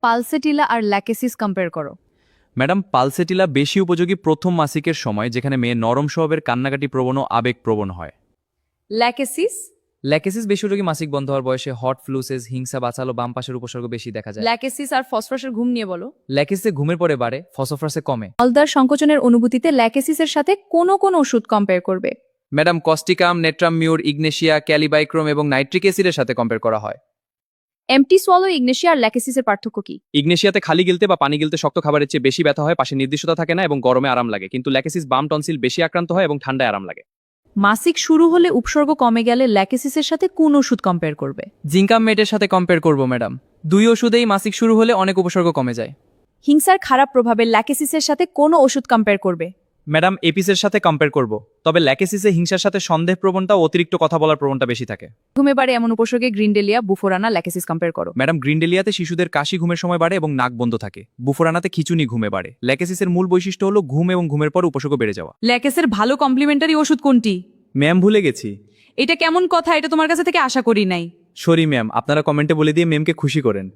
Pulsatilla আর Lachesis compare করো। Madam, pulsatilla বেশি উপযোগী প্রথম মাসিকের সময়, যেখানে মেয়ে নরম স্বভাবের, কান্নাকাটি প্রবণ ও আবেগপ্রবণ হয়। ল্যাকেসিস ল্যাকেসিস বেশি উপযোগী মাসিক বন্ধ হওয়ার বয়সে, হট ফ্লুসেস, হিংসা, বাঁচালো বাম পাশের উপসর্গ বেশি দেখা যায়। ল্যাকেসিস আর ফসফরাসের ঘুম নিয়ে বলো। ল্যাকেসিসে ঘুমের পরে বাড়ে, ফসফরাসে কমে। মলদ্বার সংকোচনের অনুভূতিতে ল্যাকেসিসের সাথে কোন ওষুধ কম্পেয়ার করবে? Madam, causticum, natrum mur, ignatia, kali bichrom এবং নাইট্রিক অ্যাসিডের সাথে কম্পেয়ার করা হয়। এমটি সোয়ালো, ইগনেশিয়া আর ল্যাকেসিসের পার্থক্য কি? ইগনেশিয়াতে খালি গিলতে বা পানি গিলতে শক্ত খাবারের চেয়ে বেশি ব্যথা হয়, পাশে নির্দিষ্টতা থাকে না এবং গরমে আরাম লাগে, কিন্তু ল্যাকেসিস বাম টনসিল বেশি আক্রান্ত হয় এবং ঠান্ডায় আরাম লাগে। মাসিক শুরু হলে উপসর্গ কমে গেলে ল্যাকেসিসের সাথে কোন ওষুধ কম্পেয়ার করবে? জিঙ্কাম মেটের সাথে কম্পেয়ার করব ম্যাডাম। দুই ওষুধেই মাসিক শুরু হলে অনেক উপসর্গ কমে যায়। হিংসার খারাপ প্রভাবে ল্যাকেসিসের সাথে কোন ওষুধ কম্পেয়ার করবে? ম্যাডাম, এপিসের সাথে কম্পেয়ার করব, তবে ল্যাকেসিসে হিংসার সাথে সন্দেহ প্রবণতা ও অতিরিক্ত কথা বলার প্রবণতা বেশি থাকে। ঘুমে বাড়ে এমন উপসর্গে গ্রিনডেলিয়া, বুফোরানা, ল্যাকেসিস কম্পেয়ার করো। ম্যাডাম, গ্রিনডেলিয়াতে শিশুদের কাশি ঘুমের সময় বাড়ে এবং নাক বন্ধ থাকে। বুফোরানাতে খিচুনি ঘুমে বাড়ে। ল্যাকেসিসের মূল বৈশিষ্ট্য হলো ঘুম এবং ঘুমের পর উপসর্গ বেড়ে যাওয়া। ল্যাকেসের ভালো কমপ্লিমেন্টারি ওষুধ কোনটি? ম্যাম, ভুলে গেছি। এটা কেমন কথা, এটা তোমার কাছে থেকে আশা করি নাই। সরি ম্যাম, আপনারা কমেন্টে বলে দিয়ে ম্যামকে খুশি করেন।